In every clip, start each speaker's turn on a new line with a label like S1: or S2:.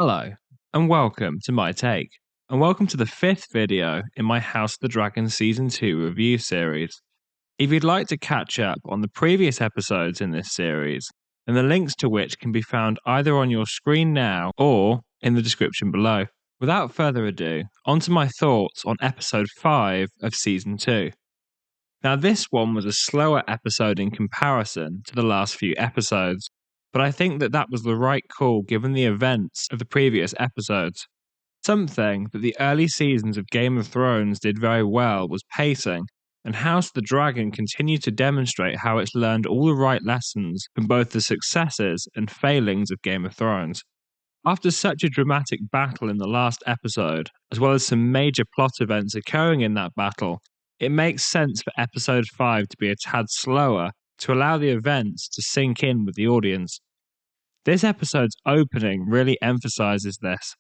S1: Hello, and welcome to my take, and welcome to the fifth video in my House of the Dragon Season 2 review series. If you'd like to catch up on the previous episodes in this series, then the links to which can be found either on your screen now or in the description below. Without further ado, on to my thoughts on episode 5 of Season 2. Now, this one was a slower episode in comparison to the last few episodes, but I think that was the right call given the events of the previous episodes. Something that the early seasons of Game of Thrones did very well was pacing, and House of the Dragon continued to demonstrate how it's learned all the right lessons from both the successes and failings of Game of Thrones. After such a dramatic battle in the last episode, as well as some major plot events occurring in that battle, it makes sense for episode 5 to be a tad slower to allow the events to sink in with the audience. This episode's opening really emphasizes this.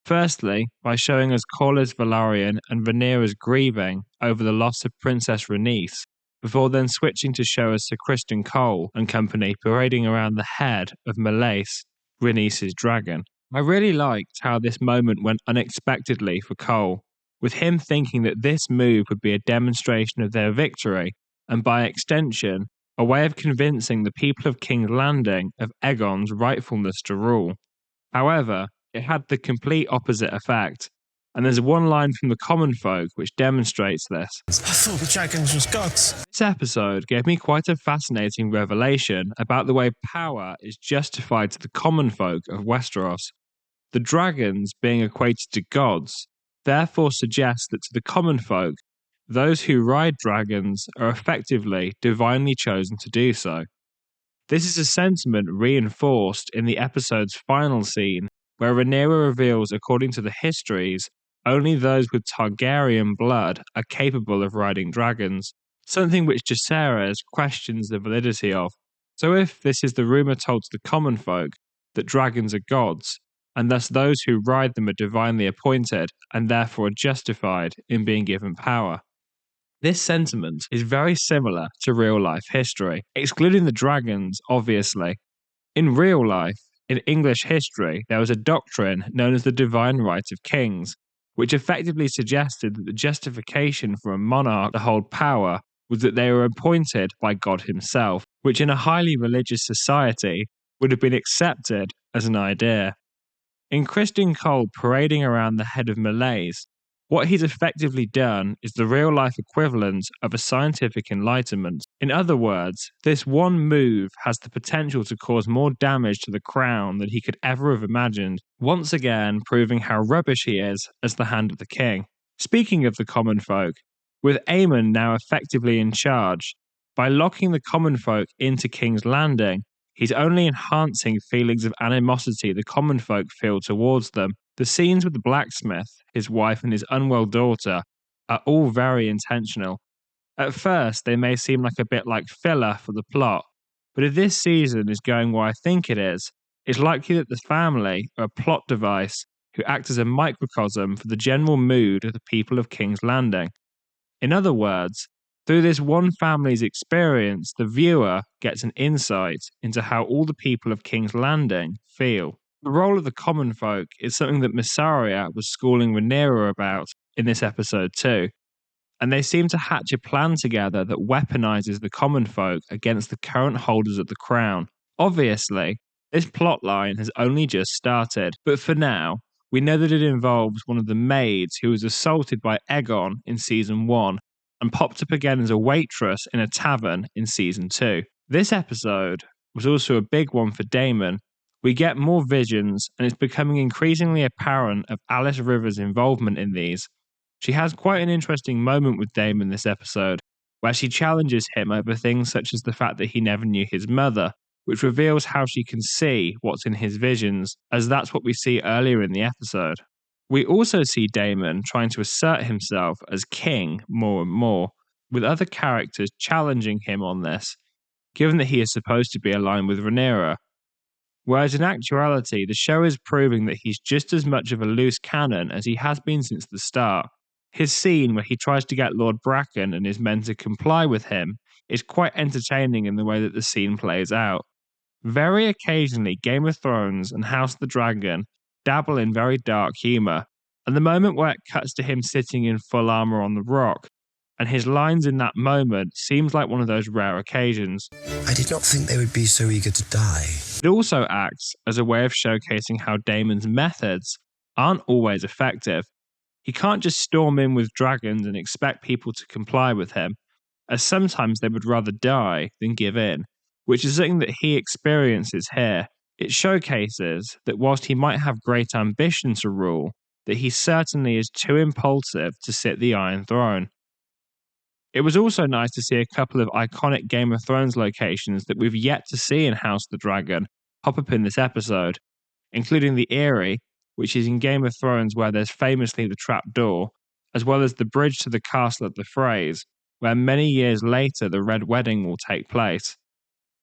S1: Firstly, by showing us Corlys Velaryon and Rhaenyra's grieving over the loss of Princess Rhaenys, before then switching to show us Sir Criston Cole and company parading around the head of Meleys, Rhaenys' dragon. I really liked how this moment went unexpectedly for Cole, with him thinking that this move would be a demonstration of their victory, and by extension, a way of convincing the people of King's Landing of Aegon's rightfulness to rule. However, it had the complete opposite effect, and there's one line from the Commonfolk which demonstrates this.
S2: I thought the dragons was gods.
S1: This episode gave me quite a fascinating revelation about the way power is justified to the Commonfolk of Westeros. The dragons being equated to gods therefore suggests that to the Commonfolk, those who ride dragons are effectively divinely chosen to do so. This is a sentiment reinforced in the episode's final scene, where Rhaenyra reveals, according to the histories, only those with Targaryen blood are capable of riding dragons, something which Jacaerys questions the validity of. So if this is the rumour told to the Commonfolk that dragons are gods, and thus those who ride them are divinely appointed and therefore justified in being given power. This sentiment is very similar to real-life history, excluding the dragons, obviously. In real life, in English history, there was a doctrine known as the divine right of kings, which effectively suggested that the justification for a monarch to hold power was that they were appointed by God himself, which in a highly religious society would have been accepted as an idea. In Criston Cole parading around the head of Meleys, what he's effectively done is the real-life equivalent of a scientific enlightenment. In other words, this one move has the potential to cause more damage to the crown than he could ever have imagined, once again proving how rubbish he is as the Hand of the King. Speaking of the Commonfolk, with Aemon now effectively in charge, by locking the Commonfolk into King's Landing, he's only enhancing feelings of animosity the Commonfolk feel towards them. The scenes with the blacksmith, his wife, and his unwell daughter are all very intentional. At first, they may seem like a bit like filler for the plot, but if this season is going where I think it is, it's likely that the family are a plot device who act as a microcosm for the general mood of the people of King's Landing. In other words, through this one family's experience, the viewer gets an insight into how all the people of King's Landing feel. The role of the Commonfolk is something that Mysaria was schooling Rhaenyra about in this episode too, and they seem to hatch a plan together that weaponizes the Commonfolk against the current holders of the crown. Obviously, this plotline has only just started, but for now, we know that it involves one of the maids who was assaulted by Aegon in Season 1 and popped up again as a waitress in a tavern in Season 2. This episode was also a big one for Daemon. We get more visions, and it's becoming increasingly apparent of Alice Rivers' involvement in these. She has quite an interesting moment with Daemon this episode, where she challenges him over things such as the fact that he never knew his mother, which reveals how she can see what's in his visions, as that's what we see earlier in the episode. We also see Daemon trying to assert himself as king more and more, with other characters challenging him on this, given that he is supposed to be aligned with Rhaenyra. Whereas in actuality, the show is proving that he's just as much of a loose cannon as he has been since the start. His scene where he tries to get Lord Bracken and his men to comply with him is quite entertaining in the way that the scene plays out. Very occasionally, Game of Thrones and House of the Dragon dabble in very dark humour, and the moment where it cuts to him sitting in full armour on the rock, and his lines in that moment seems like one of those rare occasions.
S2: I did not think they would be so eager to die.
S1: It also acts as a way of showcasing how Daemon's methods aren't always effective. He can't just storm in with dragons and expect people to comply with him, as sometimes they would rather die than give in, which is something that he experiences here. It showcases that whilst he might have great ambition to rule, that he certainly is too impulsive to sit the Iron Throne. It was also nice to see a couple of iconic Game of Thrones locations that we've yet to see in House of the Dragon pop up in this episode, including the Eyrie, which is in Game of Thrones where there's famously the trapdoor, as well as the bridge to the castle at the Freys, where many years later the Red Wedding will take place.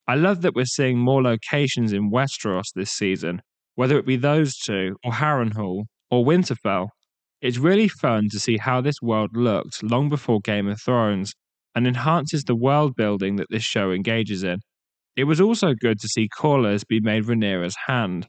S1: I love that we're seeing more locations in Westeros this season, whether it be those two, or Harrenhal, or Winterfell. It's really fun to see how this world looked long before Game of Thrones, and enhances the world building that this show engages in. It was also good to see Corlys be made Rhaenyra's hand.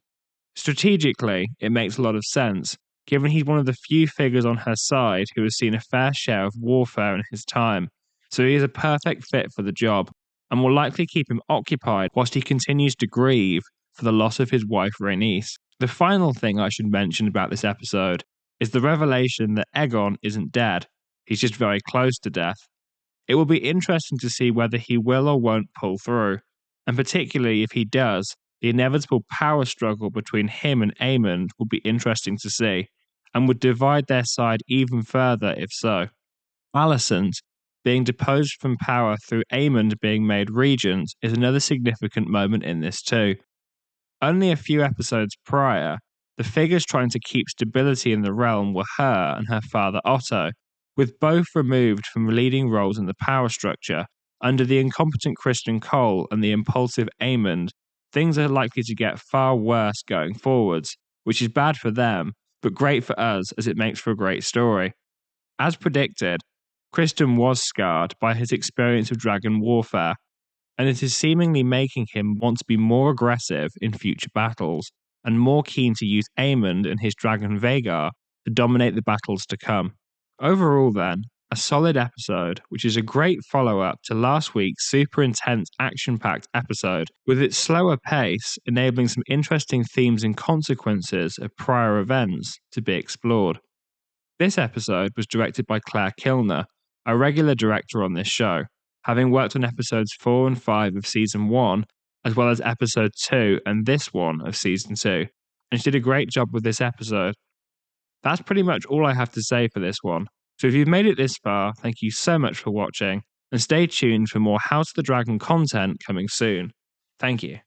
S1: Strategically, it makes a lot of sense, given he's one of the few figures on her side who has seen a fair share of warfare in his time, so he is a perfect fit for the job, and will likely keep him occupied whilst he continues to grieve for the loss of his wife Rhaenys. The final thing I should mention about this episode is the revelation that Aegon isn't dead, he's just very close to death. It will be interesting to see whether he will or won't pull through, and particularly if he does, the inevitable power struggle between him and Aemond will be interesting to see, and would divide their side even further if so. Alicent being deposed from power through Aemond being made regent is another significant moment in this too. Only a few episodes prior, the figures trying to keep stability in the realm were her and her father Otto, with both removed from leading roles in the power structure. Under the incompetent Criston Cole and the impulsive Aemond, things are likely to get far worse going forwards, which is bad for them, but great for us as it makes for a great story. As predicted, Criston was scarred by his experience of dragon warfare, and it is seemingly making him want to be more aggressive in future battles, and more keen to use Aemond and his dragon Vhagar to dominate the battles to come. Overall then, a solid episode, which is a great follow-up to last week's super intense action-packed episode, with its slower pace enabling some interesting themes and consequences of prior events to be explored. This episode was directed by Claire Kilner, a regular director on this show, having worked on episodes 4 and 5 of Season 1, as well as Episode 2 and this one of Season 2, and she did a great job with this episode. That's pretty much all I have to say for this one. So if you've made it this far, thank you so much for watching, and stay tuned for more House of the Dragon content coming soon. Thank you.